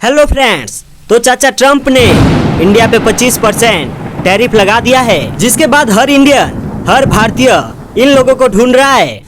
Hello friends, तो चाचा Trump ने इंडिया पे 25% टैरिफ लगा दिया है, जिसके बाद हर इंडियन, हर भारतीय इन लोगों को ढूंढ रहा है।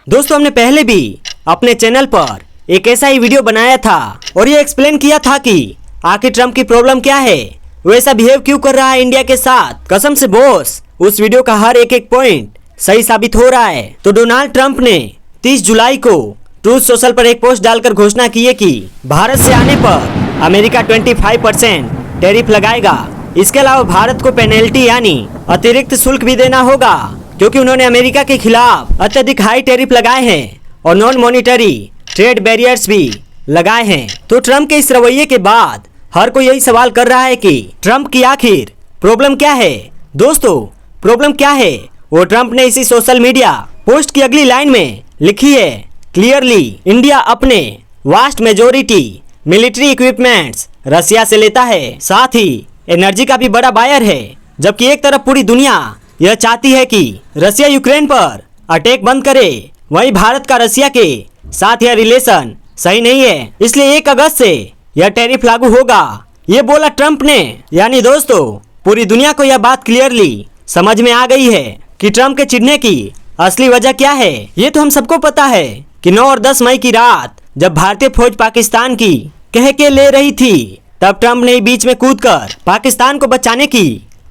दोस्तों, हमने पहले भी अपने चैनल पर एक ऐसा ही वीडियो बनाया था और ये एक्सप्लेन किया था कि आखिर ट्रम्प की प्रॉब्लम क्या है, वो ऐसा बिहेव क्यों कर रहा है इंडिया के साथ। कसम से बॉस, उस वीडियो का हर एक पॉइंट सही साबित हो रहा है। तो डोनाल्ड ट्रम्प ने 30 जुलाई को ट्रूथ सोशल पर एक पोस्ट डालकर घोषणा की है कि भारत से आने पर अमेरिका 25% टैरिफ लगाएगा। इसके अलावा भारत को पेनल्टी यानी अतिरिक्त शुल्क भी देना होगा, क्योंकि उन्होंने अमेरिका के खिलाफ अत्यधिक हाई टैरिफ लगाए हैं और नॉन मॉनिटरी ट्रेड बैरियर्स भी लगाए हैं। तो ट्रम्प के इस रवैये के बाद हर कोई यही सवाल कर रहा है कि ट्रम्प की आखिर प्रॉब्लम क्या है। दोस्तों, प्रॉब्लम क्या है वो ट्रम्प ने इसी सोशल मीडिया पोस्ट की अगली लाइन में लिखी है। क्लियरली, इंडिया अपने वास्ट मेजोरिटी मिलिट्री इक्विपमेंट्स रसिया से लेता है, साथ ही एनर्जी का भी बड़ा बायर है। जबकि एक तरफ पूरी दुनिया यह चाहती है कि रसिया यूक्रेन पर अटैक बंद करे, वहीं भारत का रसिया के साथ यह रिलेशन सही नहीं है, इसलिए 1 अगस्त से यह टैरिफ लागू होगा, ये बोला ट्रम्प ने। यानी दोस्तों, पूरी दुनिया को यह बात क्लियरली समझ में आ गई है कि ट्रम्प के चिढ़ने की असली वजह क्या है। ये तो हम सबको पता है कि 9 और 10 मई की रात जब भारतीय फौज पाकिस्तान की कह के ले रही थी, तब ट्रम्प ने बीच में कूदकर पाकिस्तान को बचाने की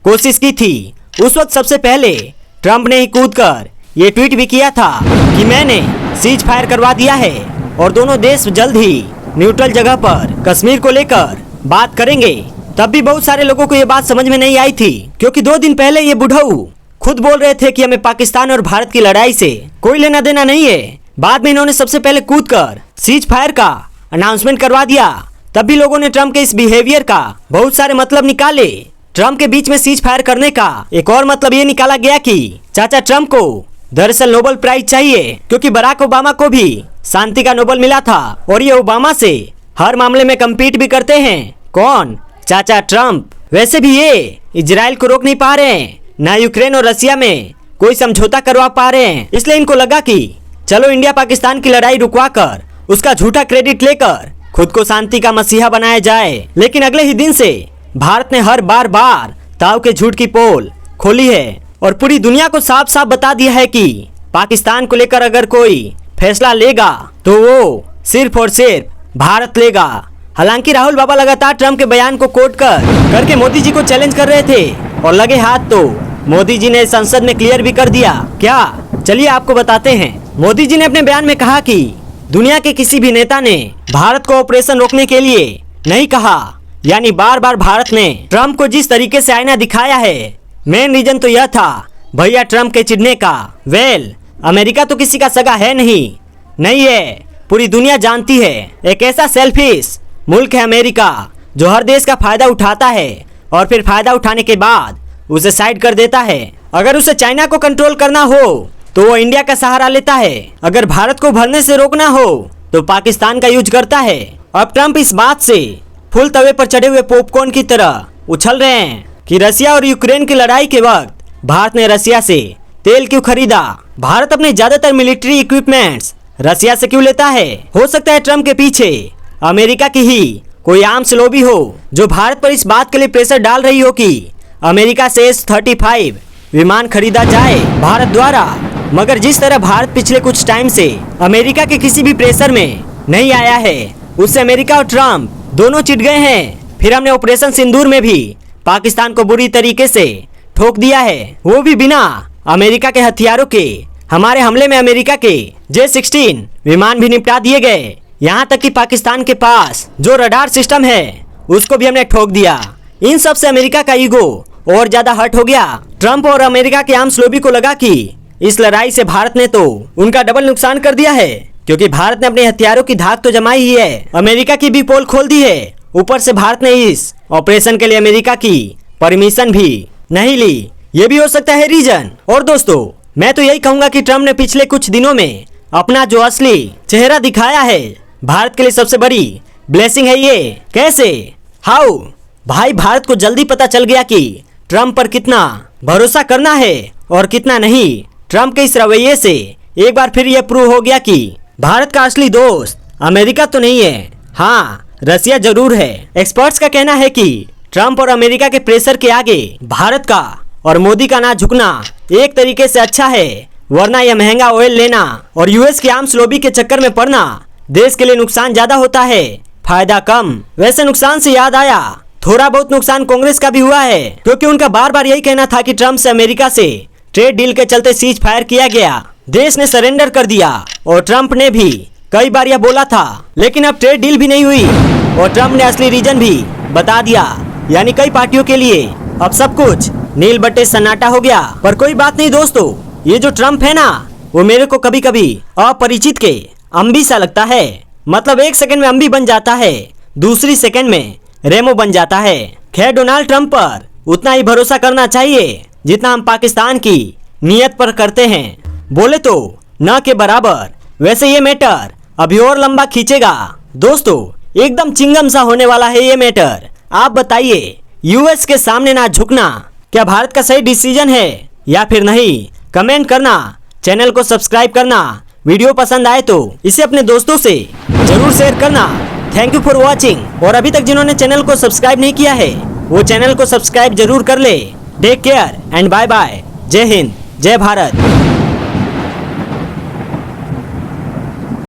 कोशिश की थी। उस वक्त सबसे पहले ट्रम्प ने ही कूदकर ये ट्वीट भी किया था कि मैंने सीज फायर करवा दिया है और दोनों देश जल्द ही न्यूट्रल जगह पर कश्मीर को लेकर बात करेंगे। तब भी बहुत सारे लोगों को ये बात समझ में नहीं आई थी, क्योंकि 2 दिन पहले ये बुढ़ऊ खुद बोल रहे थे कि हमें पाकिस्तान और भारत की लड़ाई से कोई लेना देना नहीं है। बाद में इन्होंने सबसे पहले कूदकर सीज फायर का अनाउंसमेंट करवा दिया। तब भी लोगों ने ट्रम्प के इस बिहेवियर का बहुत सारे मतलब निकाले। ट्रम्प के बीच में सीज फायर करने का एक और मतलब ये निकाला गया कि चाचा ट्रम्प को दरअसल नोबेल प्राइज चाहिए, क्योंकि बराक ओबामा को भी शांति का नोबेल मिला था और ये ओबामा से हर मामले में कम्पीट भी करते हैं। कौन? चाचा ट्रम्प। वैसे भी ये इजराइल को रोक नहीं पा रहे हैं, ना यूक्रेन और रसिया में कोई समझौता करवा पा रहे हैं। इसलिए इनको लगा कि चलो इंडिया पाकिस्तान की लड़ाई रुकवा कर उसका झूठा क्रेडिट लेकर खुद को शांति का मसीहा बनाया जाए। लेकिन अगले ही दिन से भारत ने हर बार ताव के झूठ की पोल खोली है और पूरी दुनिया को साफ साफ बता दिया है कि पाकिस्तान को लेकर अगर कोई फैसला लेगा तो वो सिर्फ और सिर्फ भारत लेगा। हालांकि राहुल बाबा लगातार ट्रम्प के बयान को कोट करके मोदी जी को चैलेंज कर रहे थे और लगे हाथ तो मोदी जी ने संसद में क्लियर भी कर दिया। क्या? चलिए आपको बताते हैं। मोदी जी ने अपने बयान में कहा कि दुनिया के किसी भी नेता ने भारत को ऑपरेशन रोकने के लिए नहीं कहा। यानी बार बार भारत ने ट्रम्प को जिस तरीके से आईना दिखाया है, मेन रीजन तो यह था भैया ट्रम्प के चिढ़ने का। अमेरिका तो किसी का सगा है नहीं है, पूरी दुनिया जानती है। एक ऐसा सेल्फिश मुल्क है अमेरिका जो हर देश का फायदा उठाता है और फिर फायदा उठाने के बाद उसे साइड कर देता है। अगर उसे चाइना को कंट्रोल करना हो तो वो इंडिया का सहारा लेता है, अगर भारत को भरने से रोकना हो तो पाकिस्तान का यूज करता है। अब ट्रम्प इस बात से फुल तवे पर चढ़े हुए पॉपकॉर्न की तरह उछल रहे हैं कि रसिया और यूक्रेन की लड़ाई के वक्त भारत ने रसिया से तेल क्यों खरीदा, भारत अपने ज्यादातर मिलिट्री इक्विपमेंट्स रसिया से क्यों लेता है। हो सकता है ट्रम्प के पीछे अमेरिका की ही कोई आर्म्स लॉबी हो जो भारत पर इस बात के लिए प्रेशर डाल रही हो कि अमेरिका से S-35 विमान खरीदा जाए भारत द्वारा। मगर जिस तरह भारत पिछले कुछ टाइम से अमेरिका के किसी भी प्रेशर में नहीं आया है, उससे अमेरिका और ट्रम्प दोनों चिढ़ गए हैं। फिर हमने ऑपरेशन सिंदूर में भी पाकिस्तान को बुरी तरीके से ठोक दिया है, वो भी बिना अमेरिका के हथियारों के। हमारे हमले में अमेरिका के J-16 विमान भी निपटा दिए गए। यहाँ तक कि पाकिस्तान के पास जो रडार सिस्टम है उसको भी हमने ठोक दिया। इन सब से अमेरिका का ईगो और ज्यादा हर्ट हो गया। ट्रम्प और अमेरिका के आर्म्स लॉबी को लगा कि इस लड़ाई से भारत ने तो उनका डबल नुकसान कर दिया है, क्योंकि भारत ने अपने हथियारों की धाक तो जमाई ही है, अमेरिका की भी पोल खोल दी है। ऊपर से भारत ने इस ऑपरेशन के लिए अमेरिका की परमिशन भी नहीं ली। ये भी हो सकता है रीजन। और दोस्तों, मैं तो यही कहूंगा कि ट्रम्प ने पिछले कुछ दिनों में अपना जो असली चेहरा दिखाया है, भारत के लिए सबसे बड़ी ब्लेसिंग है ये। कैसे? हाउ? भाई, भारत को जल्दी पता चल गया कि ट्रम्प पर कितना भरोसा करना है और कितना नहीं। ट्रम्प के इस रवैये से एक बार फिर यह प्रूव हो गया कि भारत का असली दोस्त अमेरिका तो नहीं है, हाँ रसिया जरूर है। एक्सपर्ट्स का कहना है कि ट्रम्प और अमेरिका के प्रेशर के आगे भारत का और मोदी का ना झुकना एक तरीके से अच्छा है, वरना यह महंगा ऑयल लेना और यूएस के आर्म्स लॉबी के चक्कर में पड़ना देश के लिए नुकसान ज्यादा होता है, फायदा कम। वैसे नुकसान से याद आया, थोड़ा बहुत नुकसान कांग्रेस का भी हुआ है, क्योंकि उनका बार बार यही कहना था कि ट्रम्प से अमेरिका से ट्रेड डील के चलते सीज फायर किया गया, देश ने सरेंडर कर दिया। और ट्रम्प ने भी कई बार यह बोला था, लेकिन अब ट्रेड डील भी नहीं हुई और ट्रम्प ने असली रीजन भी बता दिया, यानी कई पार्टियों के लिए अब सब कुछ नील बट्टे सन्नाटा हो गया। पर कोई बात नहीं दोस्तों, ये जो ट्रम्प है ना, वो मेरे को कभी कभी अपरिचित के अम्बी सा लगता है। मतलब एक सेकंड में अम्बी बन जाता है, दूसरी सेकंड में रेमो बन जाता है। खैर डोनाल्ड ट्रम्प पर उतना ही भरोसा करना चाहिए जितना हम पाकिस्तान की नीयत पर करते हैं, बोले तो न के बराबर। वैसे ये मैटर अभी और लंबा खींचेगा दोस्तों, एकदम चिंगम सा होने वाला है ये मैटर। आप बताइए, यूएस के सामने ना झुकना क्या भारत का सही डिसीजन है या फिर नहीं? कमेंट करना, चैनल को सब्सक्राइब करना, वीडियो पसंद आए तो इसे अपने दोस्तों से जरूर शेयर करना। Thank you for watching. और अभी तक जिन्होंने चैनल को सब्सक्राइब नहीं किया है वो चैनल को सब्सक्राइब जरूर कर ले। Take care and bye bye. जय हिंद, जय भारत।